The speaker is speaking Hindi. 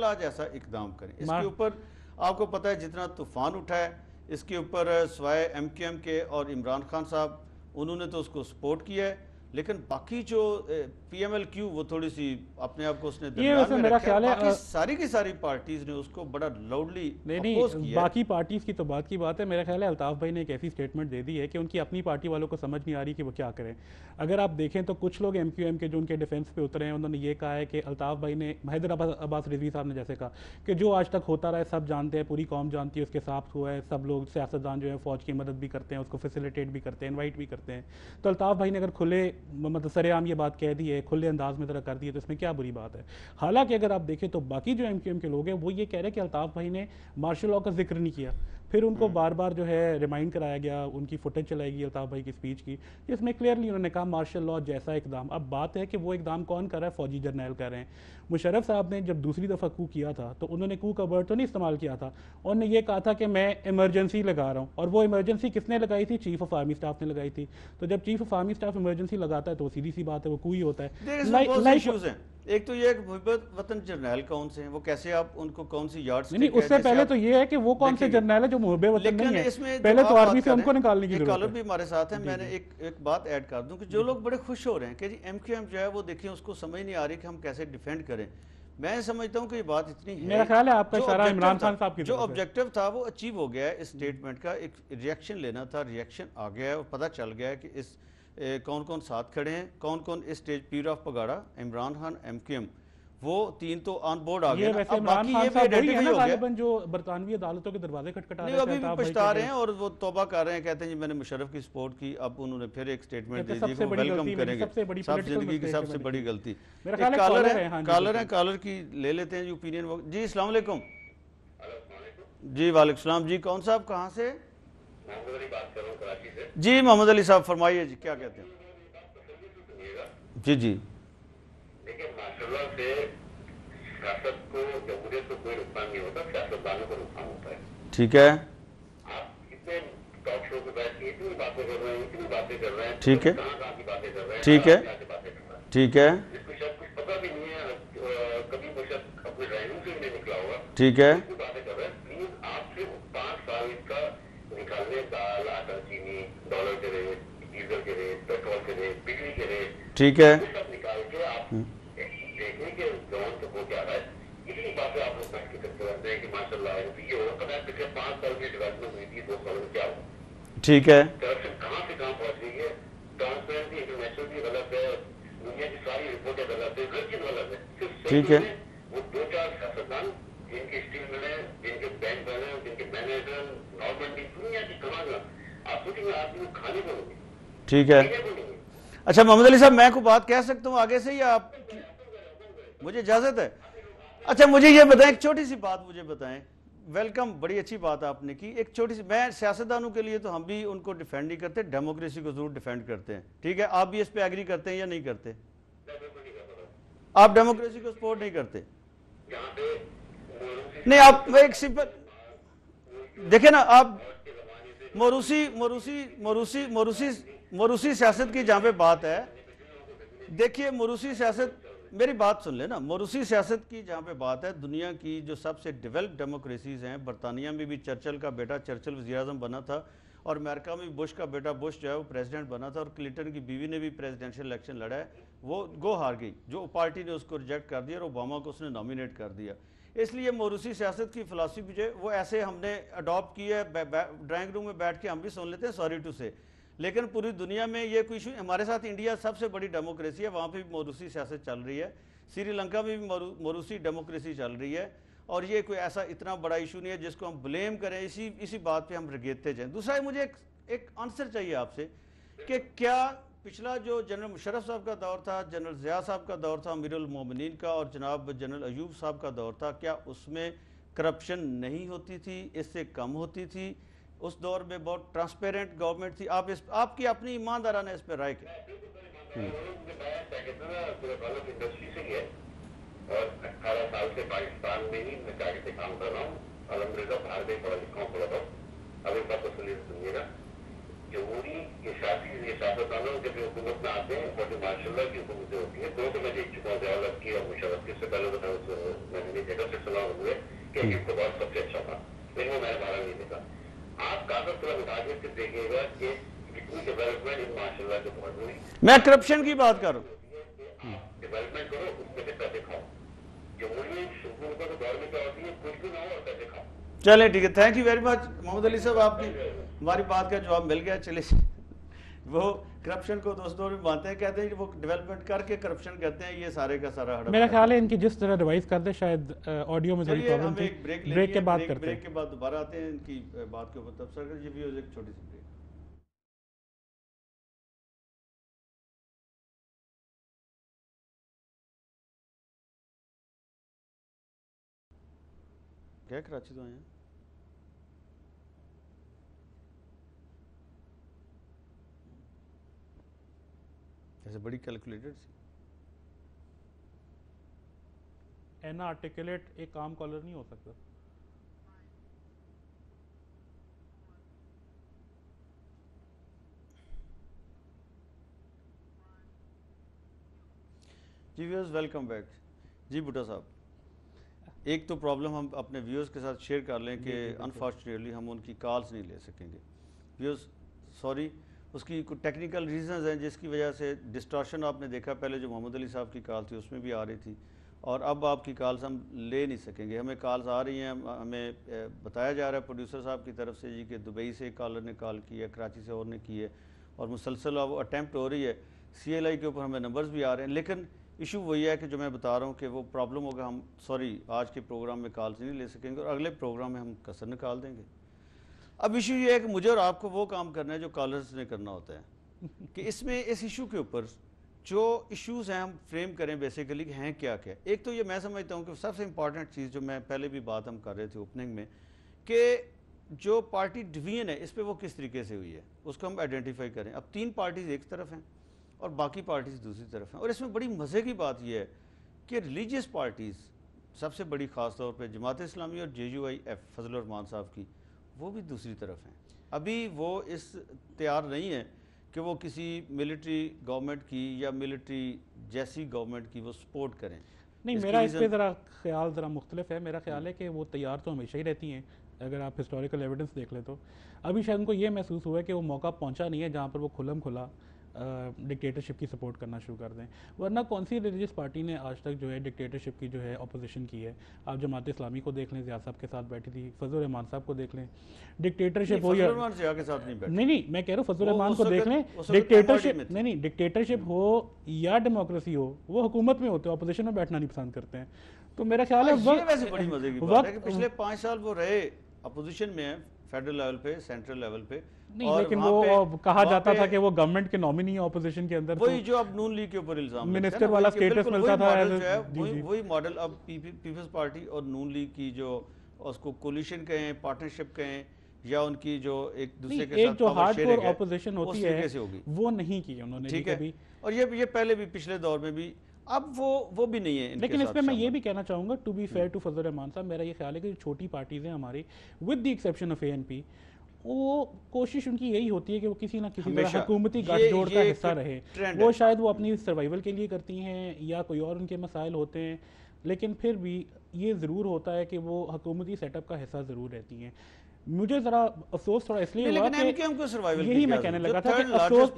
आज ऐसा इकदाम करें। इसके ऊपर आपको पता है जितना तूफान उठा है, इसके ऊपर सवाए MQM के और इमरान खान साहब उन्होंने तो उसको सपोर्ट किया है, लेकिन बाकी जो PMLQ वो थोड़ी सी अपने आप को उसने दरमियान में रखा है। बाकी सारी की सारी पार्टीज ने उसको बड़ा लाउडली अपोज किया। बाकी पार्टीज की तो बात की बात है, मेरा ख्याल है अल्ताफ भाई ने एक ऐसी स्टेटमेंट दे दी है कि उनकी अपनी पार्टी वालों को समझ नहीं आ रही कि वो क्या करें। अगर आप देखें तो कुछ लोग MQM के जो उनके डिफेंस पे उतरे हैं, उन्होंने ये कहा है कि अल्ताफ भाई ने, हैदर अब्बास रिजवी साहब ने जैसे कहा कि जो आज तक होता रहा है सब जानते हैं, पूरी कौम जानती है, उसके साथ हुआ है, सब लोग सियासतदान जो है फौज की मदद भी करते हैं, उसको फैसिलिटेट भी करते हैं, इन्वाइट भी करते हैं। तो अल्ताफ भाई ने अगर खुले मतलब सरेआम ये बात कह दी है, खुले अंदाज में तरह कर दी है, तो इसमें क्या बुरी बात है। हालांकि अगर आप देखें तो बाकी जो MQM के लोग हैं वो ये कह रहे हैं कि अल्ताफ भाई ने मार्शल लॉ का जिक्र नहीं किया। फिर उनको बार बार जो है रिमाइंड कराया गया, उनकी फुटेज चलाई गई अल्ताफ भाई की स्पीच की, जिसमें क्लियरली उन्होंने कहा मार्शल लॉ जैसा इकदाम। अब बात है कि वो इकदाम कौन कर रहा है, फौजी जर्नैल कर रहे हैं। मुशर्रफ साहब ने जब दूसरी दफ़ा कू किया था तो उन्होंने कू का वर्ड तो नहीं इस्तेमाल किया था, उन्होंने ये कहा था कि मैं इमरजेंसी लगा रहा हूँ, और वो इमरजेंसी किसने लगाई थी, चीफ ऑफ आर्मी स्टाफ ने लगाई थी। तो जब chief of army staff emergency लगाता है तो सीधी सी बात है वो कू ही होता है। एक तो ये वतन जर्नैल कौन से हैं, वो कैसे आप उनको कौन सी यार्ड नहीं, उससे पहले तो ये है कि वो कौन से जर्नैल है जो मुहब्बे वतन नहीं है, पहले तो आर्मी से उनको निकालने की जरूरत है। कॉलर भी हमारे साथ है, मैंने एक बात ऐड कर दूं कि जो लोग बड़े खुश हो रहे हैं कि जी MQM जो है वो देखिए उसको समझ नहीं आ रही कि हम कैसे डिफेंड करें। मैं समझता हूं कि ये बात इतनी है, मेरा ख्याल है आपका इशारा इमरान खान साहब की जो ऑब्जेक्टिव था वो अचीव हो गया है। इस स्टेटमेंट का एक रिएक्शन लेना था, रिएक्शन आ गया है और पता चल गया है कि इस कौन कौन साथ खड़े हैं, कौन कौन इस stage Pir of पगाड़ा, Imran Khan, MQM, वो तीन तो ऑन बोर्ड आ गए। अब बाकी ये भी आइडेंटिफाई हो गया जो बरतानवी अदालतों के दरवाजे खटखटा रहे हैं, अभी भी पछता रहे हैं और वो तौबा कर रहे हैं, कहते हैं जी मैंने मुशर्रफ की सपोर्ट की। अब उन्होंने फिर एक स्टेटमेंट दे दी, वेलकम करेंगे, सब जिंदगी की सबसे बड़ी गलती। कॉलर है, कॉलर की ले लेते हैं जी ओपिनियन। जी अस्सलाम वालेकुम। जी वालेकुम सलाम जी, कौन साहब कहाँ से? जी मोहम्मद अली साहब फरमाइए जी, क्या कहते हैं? जी जी से सियासत को, जमहूरियत को कोई नुकसान नहीं होता, सियासतदानों को नुकसान होता है। ठीक है, आप इतने टॉक शो पे बैठ के इतनी बातें कर रहे हैं, इतनी बातें कर रहे हैं, ठीक है, कहाँ की बातें कर रहे हैं, ठीक है, ठीक है, जिसको शायद कुछ पता भी नहीं है, कभी वो शायद अपने ड्राइविंग से भी नहीं निकला होगा, ठीक है, बातें कर रहे हैं। प्लीज आप सिर्फ 5 साल का निकालने, दाल, आटा, चीनी, डॉलर के रेट, डीजल के रेट, पेट्रोल के रेट, बिजली के रेट, ठीक है, सब निकाल के आप देखने के जवान तो हो क्या रहा है, इतनी बातें आप लोग बैठ के करते रहते हैं कि माशाल्लाह ये होगा। पता है पिछले 5 साल की डेवलपमेंट हुई थी, 2 साल में क्या हुआ? ठीक है, करप्शन कहाँ से कहाँ पहुंच गई है, ट्रांसपेरेंसी इंटरनेशनल भी गलत है, दुनिया की सारी रिपोर्टें गलत है, हर चीज गलत है। ठीक है, वो 2-4 सियासतदान जिनके स्टील मिले, जिनके बैंक बैलेंस, जिनके मैनेजर, गवर्नमेंट दुनिया की कमांड, आप सोचेंगे आदमी खाने को नहीं। ठीक है। अच्छा मोहम्मद अली साहब, मैं कोई बात कह सकता हूँ आगे से या आप, मुझे इजाजत है? अच्छा मुझे ये बताएं, एक छोटी सी बात मुझे बताएं। वेलकम, बड़ी अच्छी बात आपने की। एक छोटी सी, मैं सियासतदानों के लिए तो हम भी उनको डिफेंड नहीं करते, डेमोक्रेसी को जरूर डिफेंड करते हैं, ठीक है? आप भी इस पे एग्री करते हैं या नहीं करते? आप डेमोक्रेसी को सपोर्ट नहीं करते? नहीं, आप एक सिंपल देखे ना, आप मोरूसी मोरूसी मोरूसी मोरूसी मोरूसी सियासत की जहां पे बात है, देखिए मोरूसी सियासत, मेरी बात सुन लेना, मोरूसी सियासत की जहाँ पे बात है, दुनिया की जो सबसे डेवलप्ड डेमोक्रेसीज हैं, बरतानिया में भी चर्चिल का बेटा चर्चिल वज़ीर-ए-आज़म बना था, और अमेरिका में भी बुश का बेटा बुश जो है वो प्रेसिडेंट बना था, और क्लिंटन की बीवी ने भी प्रेसिडेंशियल इलेक्शन लड़ा है, वो गो हार गई, जो पार्टी ने उसको रिजेक्ट कर दिया और ओबामा को उसने नॉमिनेट कर दिया। इसलिए मोरूसी सियासत की फ़िलासफ़ी जो है वो ऐसे हमने अडॉप्ट की है, ड्राइंग रूम में बैठ के हम भी सुन लेते हैं, सॉरी टू से, लेकिन पूरी दुनिया में ये कोई इशू, हमारे साथ इंडिया सबसे बड़ी डेमोक्रेसी है, वहाँ पे भी मोरूसी सियासत चल रही है, श्रीलंका में भी मोरूसी डेमोक्रेसी चल रही है, और ये कोई ऐसा इतना बड़ा इशू नहीं है जिसको हम ब्लेम करें, इसी बात पे हम रगेते जाएं। दूसरा मुझे एक आंसर चाहिए आपसे कि क्या पिछला जो जनरल मुशर्रफ साहब का दौर था, जनरल ज़िया साहब का दौर था, अमीरुल मोमिनीन का, और जनाब जनरल अयूब साहब का दौर था, क्या उसमें करप्शन नहीं होती थी, इससे कम होती थी? उस दौर में बहुत ट्रांसपेरेंट गवर्नमेंट थी। आप इस, आपकी अपनी ईमानदाराना इस पर राय क्या? और 18 साल से पाकिस्तान में ही मैं जाके से काम कर रहा हूँ, अलहमदुलिल्लाह बाहर में पढ़ा लिखा हूँ थोड़ा बहुत, अब एक बात को सुनिएगा। जमहूरी ये सियासतदानों जब ये हुकूमत में आते हैं और जो माशाल्लाह की हुकूमतें होती हैं, दो तो मैं देख चुका हूँ, जवाहरलाल की और मुशर्रफ की। इससे पहले तो मैंने नहीं देखा, सिर्फ सुना हुए कि अजीब का बहुत सबसे अच्छा था, लेकिन वो मैंने बारह नहीं देखा। आप कागज थोड़ा उठा के फिर देखिएगा कि कितनी डेवलपमेंट इन माशाल्लाह के बहुत हुई। मैं करप्शन की बात कर रहा हूँ। आप डेवलपमेंट करो, उसमें से पैसे खाओ। जमहूरी हुकूमतों के दौर में क्या होती है, कुछ भी ना हो और पैसे खाओ। चले ठीक है, thank you very much Mohammad Ali साहब, आपकी हमारी बात का जवाब मिल गया। चले वो करप्शन को दोस्तों भी मानते हैं, कहते हैं कि वो डेवलपमेंट करके करप्शन कहते हैं, ये सारे का सारा हड़प। मेरा ख्याल है इनकी जिस तरह रिवाइज करते शायद ऑडियो में थोड़ी चलिए प्रॉब्लम हम थी। एक ब्रेक ब्रेक के बाद करते ब्रेक हैं। के बाद दोबारा आते हैं इनकी बात के ऊपर तबसरा कर। ये भी एक छोटी सी ब्रेक। क्या कराची तो आए हैं? ऐसे बड़ी कैलकुलेटेड सी। एना आर्टिकुलेट एक काम कॉलर नहीं हो सकता। जी व्यूअर्स, वेलकम बैक। जी भुट्टा साहब, एक तो प्रॉब्लम हम अपने व्यूअर्स के साथ शेयर कर लें कि अनफॉर्चुनेटली हम उनकी कॉल्स नहीं ले सकेंगे। व्यूअर्स सॉरी, उसकी कुछ टेक्निकल रीजंस हैं जिसकी वजह से डिस्टॉर्शन आपने देखा। पहले जो मोहम्मद अली साहब की कॉल थी उसमें भी आ रही थी, और अब आपकी कॉल्स हम ले नहीं सकेंगे। हमें कॉल्स आ रही हैं, हमें बताया जा रहा है प्रोड्यूसर साहब की तरफ से जी कि दुबई से एक कॉलर ने कॉल की है, कराची से और ने की है, और मुसलसल अब अटैम्प्ट हो रही है। CLI के ऊपर हमें नंबर्स भी आ रहे हैं, लेकिन इशू वही है कि जो मैं बता रहा हूँ कि वो प्रॉब्लम होगा। हम सॉरी आज के प्रोग्राम में कॉल्स नहीं ले सकेंगे, और अगले प्रोग्राम में हम कसर निकाल देंगे। अब इशू ये है कि मुझे और आपको वो काम करना है जो कॉलर्स ने करना होता है कि इसमें इस इशू के ऊपर जो इश्यूज़ हैं हम फ्रेम करें बेसिकली कि हैं क्या क्या। एक तो ये मैं समझता हूँ कि सबसे इंपॉर्टेंट चीज़ जो मैं पहले भी बात हम कर रहे थे ओपनिंग में, कि जो पार्टी डिवीजन है इस पर वो किस तरीके से हुई है उसको हम आइडेंटिफाई करें। अब 3 पार्टीज़ एक तरफ हैं और बाकी पार्टीज़ दूसरी तरफ हैं, और इसमें बड़ी मज़े की बात यह है कि रिलीजियस पार्टीज़ सबसे बड़ी ख़ास तौर पर जमात इस्लामी और JUIF फजल रहमान साहब की, वो भी दूसरी तरफ हैं। अभी वो इस तैयार नहीं है कि वो किसी मिलिट्री गवर्नमेंट की या मिलिट्री जैसी गवर्नमेंट की वो सपोर्ट करें। नहीं, मेरा इस पे ज़रा ख्याल ज़रा मुख्तलिफ है। मेरा ख्याल है कि वो तैयार तो हमेशा ही रहती हैं। अगर आप हिस्टोरिकल एविडेंस देख लें तो अभी शायद उनको ये महसूस हुआ है कि वो मौका पहुंचा नहीं है जहां पर वो खुलम खुला डिक्टेटरशिप की सपोर्ट करना शुरू कर दें। वरना कौन सी रिलीजियस पार्टी ने आज तक जो है डिक्टेटरशिप की जो है अपोजिशन की है। आप जमात इस्लामी को देख लें, ज़िया साहब के साथ बैठी थी, फजल रहमान साहब को देख लें, डिक्टेटरशिप हो या नहीं, मैं कह रहा हूँ फजल रहमान को देख लें, डिक्टेटरशिप नहीं डिक्टेटरशिप हो या डेमोक्रेसी हो, वो हुकूमत में होते हैं, अपोजिशन में बैठना नहीं पसंद करते हैं। तो मेरा ख्याल है वैसे बड़ी मजे की बात है कि पिछले 5 साल वो रहे अपोजिशन में है, फेडरल लेवल पे, सेंट्रल लेवल पे नहीं, लेकिन वो कहा जाता था कि वो गवर्नमेंट के नॉमिनी है ऑपोजिशन के अंदर। वही जो अब नून लीग के ऊपर इल्जाम मिनिस्टर वाला स्टेटस मिलता था, वही मॉडल अब पीपल्स पार्टी और नून लीग की जो उसको कोलिशन कहें, पार्टनरशिप कहें, या उनकी जो एक दूसरे के साथ जो हार्डकोर ऑपोजिशन होती है वो नहीं की उन्होंने। ठीक है, और ये पहले भी पिछले दौर में भी, अब वो भी नहीं है। लेकिन इसमें मैं ये भी कहना चाहूँगा, टू बी फेयर टू फजल रहमान साहब, मेरा ये ख्याल है कि छोटी पार्टीज़ हैं हमारी, with the exception of ANP, वो कोशिश उनकी यही होती है कि वो किसी ना किसी तरह हुकूमती गठजोड़ का हिस्सा रहे। वो शायद वो अपनी सर्वाइवल के लिए करती हैं या कोई और उनके मसाइल होते हैं, लेकिन फिर भी ये ज़रूर होता है कि वो हुकूमती सेटअप का हिस्सा ज़रूर रहती हैं। मुझे ज़रा अफसोस थोड़ा इसलिए हुआ कि यही मैं कहने लगा था कि अफसोस